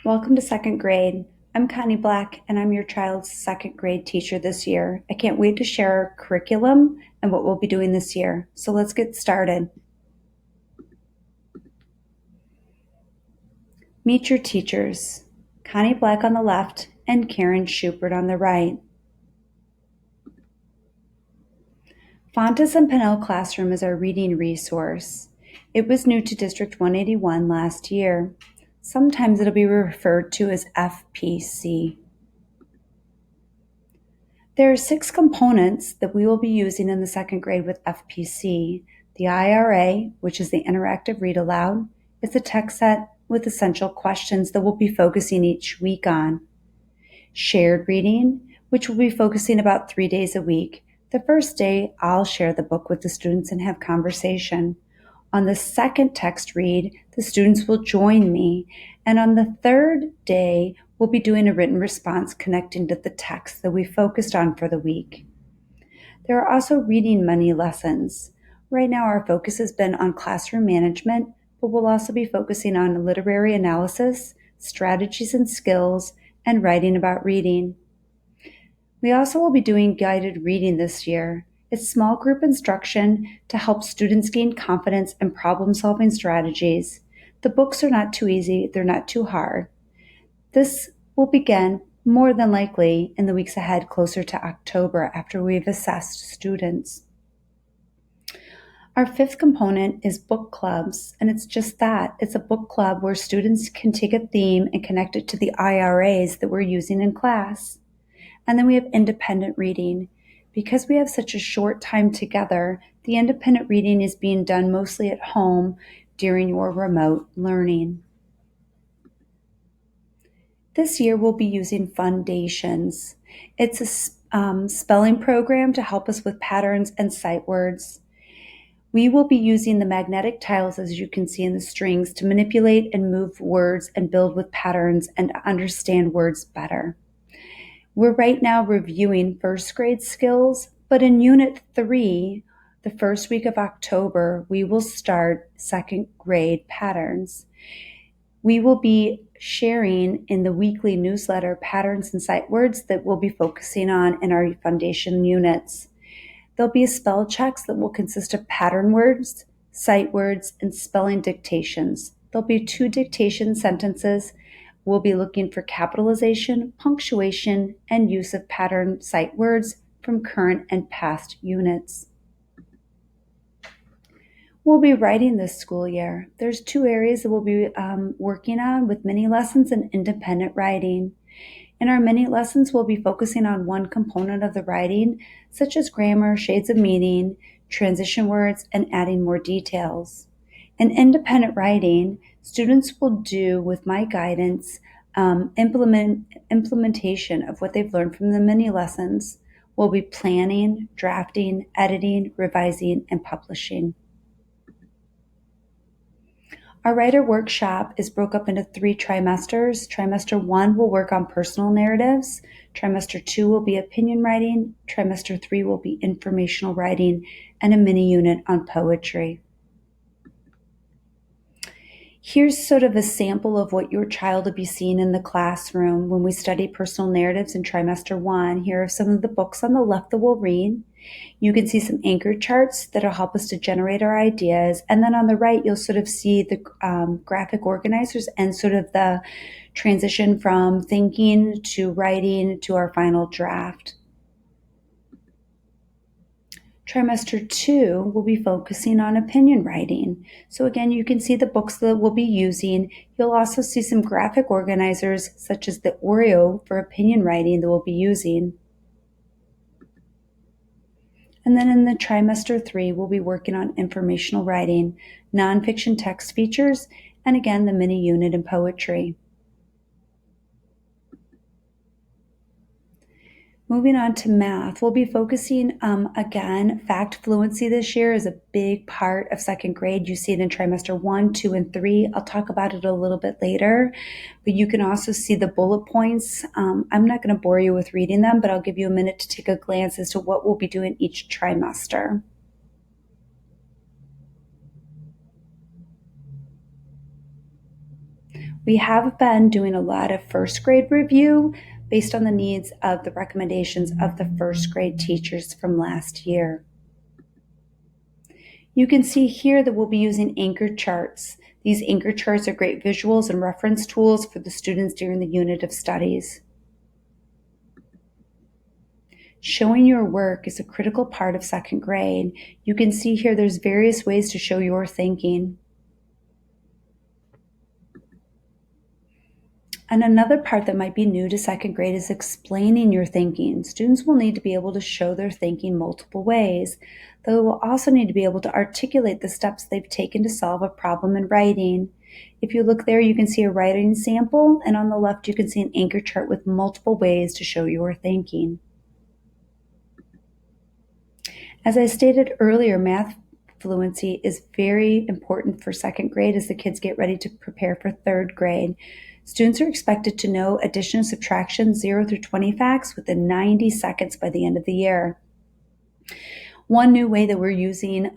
Welcome to second grade. I'm Connie Black, and I'm your child's second grade teacher this year. I can't wait to share our curriculum and what we'll be doing this year. So let's get started. Meet your teachers, Connie Black on the left and Karen Schubert on the right. Fontes and Pinnell Classroom is our reading resource. It was new to District 181 last year. Sometimes it'll be referred to as FPC. There are 6 components that we will be using in the second grade with FPC. The IRA, which is the interactive read aloud, is a text set with essential questions that we'll be focusing each week on. Shared reading, which will be focusing about 3 days a week. The first day, I'll share the book with the students and have conversation. On the second text read, the students will join me, and on the third day, we'll be doing a written response connecting to the text that we focused on for the week. There are also reading money lessons. Right now, our focus has been on classroom management, but we'll also be focusing on literary analysis, strategies and skills, and writing about reading. We also will be doing guided reading this year. It's small group instruction to help students gain confidence and problem-solving strategies. The books are not too easy, they're not too hard. This will begin more than likely in the weeks ahead, closer to October, after we've assessed students. Our 5th component is book clubs, and it's just that. It's a book club where students can take a theme and connect it to the IRAs that we're using in class. And then we have independent reading. Because we have such a short time together, the independent reading is being done mostly at home during your remote learning. This year we'll be using Foundations. It's a spelling program to help us with patterns and sight words. We will be using the magnetic tiles, as you can see in the strings, to manipulate and move words and build with patterns and understand words better. We're right now reviewing first grade skills, but in Unit 3, the first week of October, we will start second grade patterns. We will be sharing in the weekly newsletter patterns and sight words that we'll be focusing on in our foundation units. There'll be spell checks that will consist of pattern words, sight words, and spelling dictations. There'll be 2 dictation sentences. We'll be looking for capitalization, punctuation, and use of pattern sight words from current and past units. We'll be writing this school year. There's 2 areas that we'll be working on with mini lessons and independent writing. In our mini lessons, we'll be focusing on one component of the writing, such as grammar, shades of meaning, transition words, and adding more details. In independent writing, students will do, with my guidance, implementation of what they've learned from the mini lessons. We'll be planning, drafting, editing, revising, and publishing. Our writer workshop is broke up into 3 trimesters. Trimester 1 will work on personal narratives. Trimester 2 will be opinion writing. Trimester 3 will be informational writing, and a mini unit on poetry. Here's sort of a sample of what your child will be seeing in the classroom when we study personal narratives in trimester 1. Here are some of the books on the left that we'll read. You can see some anchor charts that'll help us to generate our ideas. And then on the right, you'll sort of see the graphic organizers and sort of the transition from thinking to writing to our final draft. Trimester 2 will be focusing on opinion writing. So again, you can see the books that we'll be using. You'll also see some graphic organizers such as the Oreo for opinion writing that we'll be using. And then in the trimester 3, we'll be working on informational writing, nonfiction text features, and again, the mini unit in poetry. Moving on to math, we'll be focusing, again, fact fluency this year is a big part of second grade. You see it in trimester 1, 2, and 3. I'll talk about it a little bit later, but you can also see the bullet points. I'm not going to bore you with reading them, but I'll give you a minute to take a glance as to what we'll be doing each trimester. We have been doing a lot of first grade review based on the needs of the recommendations of the first grade teachers from last year. You can see here that we'll be using anchor charts. These anchor charts are great visuals and reference tools for the students during the unit of studies. Showing your work is a critical part of second grade. You can see here there's various ways to show your thinking. And another part that might be new to second grade is explaining your thinking. Students will need to be able to show their thinking multiple ways. They will also need to be able to articulate the steps they've taken to solve a problem in writing. If you look there, you can see a writing sample, and on the left, you can see an anchor chart with multiple ways to show your thinking. As I stated earlier, math fluency is very important for second grade as the kids get ready to prepare for third grade. Students are expected to know addition, subtraction, 0 through 20 facts within 90 seconds by the end of the year. One new way that we're using,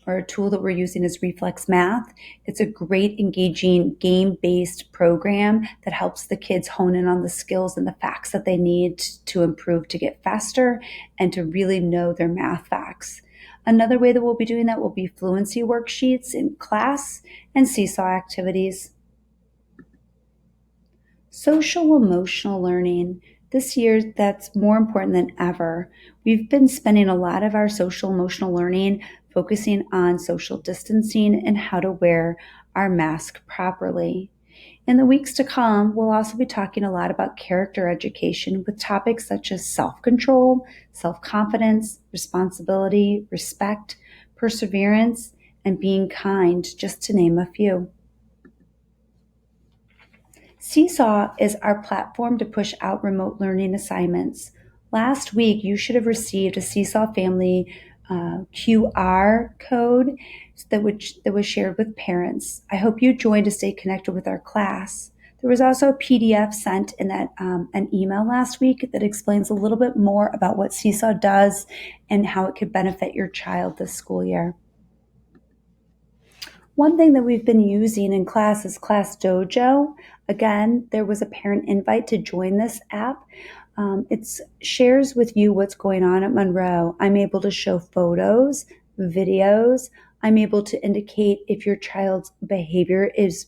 or a tool that we're using, is Reflex Math. It's a great, engaging, game-based program that helps the kids hone in on the skills and the facts that they need to improve, to get faster, and to really know their math facts. Another way that we'll be doing that will be fluency worksheets in class and seesaw activities. Social emotional learning. This year, that's more important than ever. We've been spending a lot of our social emotional learning focusing on social distancing and how to wear our mask properly. In the weeks to come, we'll also be talking a lot about character education with topics such as self-control, self-confidence, responsibility, respect, perseverance, and being kind, just to name a few. Seesaw is our platform to push out remote learning assignments. Last week, you should have received a Seesaw family QR code that was shared with parents. I hope you joined to stay connected with our class. There was also a PDF sent in an email last week that explains a little bit more about what Seesaw does and how it could benefit your child this school year. One thing that we've been using in class is Class Dojo. Again, there was a parent invite to join this app. It shares with you what's going on at Monroe. I'm able to show photos, videos. I'm able to indicate if your child's behavior is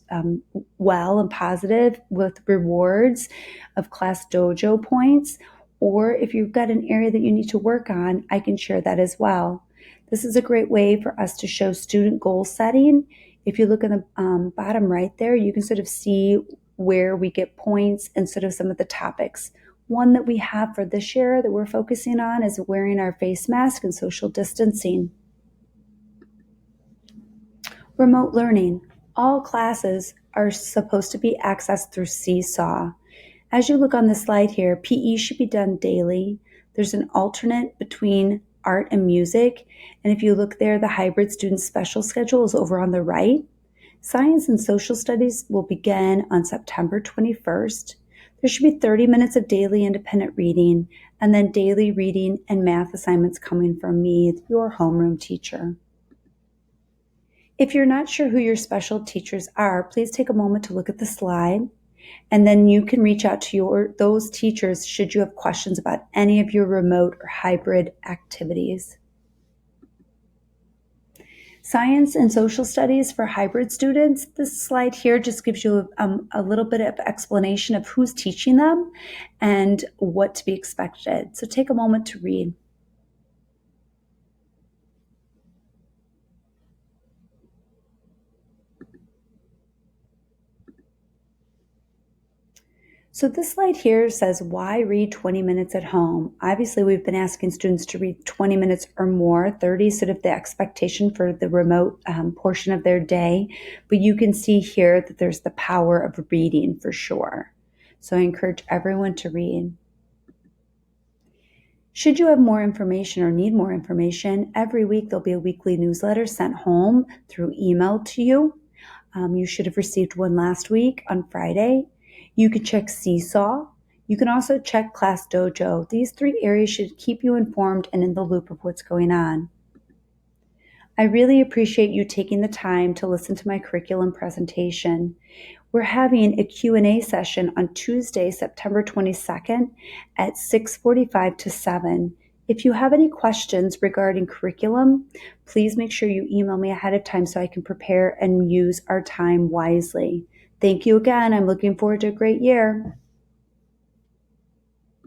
well and positive with rewards of Class Dojo points, or if you've got an area that you need to work on, I can share that as well. This is a great way for us to show student goal setting. If you look in the bottom right there, you can sort of see where we get points and sort of some of the topics. One that we have for this year that we're focusing on is wearing our face mask and social distancing. Remote learning. All classes are supposed to be accessed through Seesaw. As you look on the slide here, PE should be done daily. There's an alternate between art and music. And if you look there, the hybrid student special schedule is over on the right. Science and social studies will begin on September 21st. There should be 30 minutes of daily independent reading, and then daily reading and math assignments coming from me, your homeroom teacher. If you're not sure who your special teachers are, please take a moment to look at the slide, and then you can reach out to those teachers should you have questions about any of your remote or hybrid activities. Science and social studies for hybrid students. This slide here just gives you a little bit of explanation of who's teaching them and what to be expected. So take a moment to read. So this slide here says, why read 20 minutes at home? Obviously, we've been asking students to read 20 minutes or more, 30 sort of the expectation for the remote portion of their day. But you can see here that there's the power of reading for sure. So I encourage everyone to read. Should you have more information or need more information, every week there'll be a weekly newsletter sent home through email to you. You should have received one last week on Friday. You can check Seesaw. You can also check Class Dojo. These three areas should keep you informed and in the loop of what's going on. I really appreciate you taking the time to listen to my curriculum presentation. We're having a Q&A session on Tuesday, September 22nd at 6:45 to 7. If you have any questions regarding curriculum, please make sure you email me ahead of time so I can prepare and use our time wisely. Thank you again. I'm looking forward to a great year.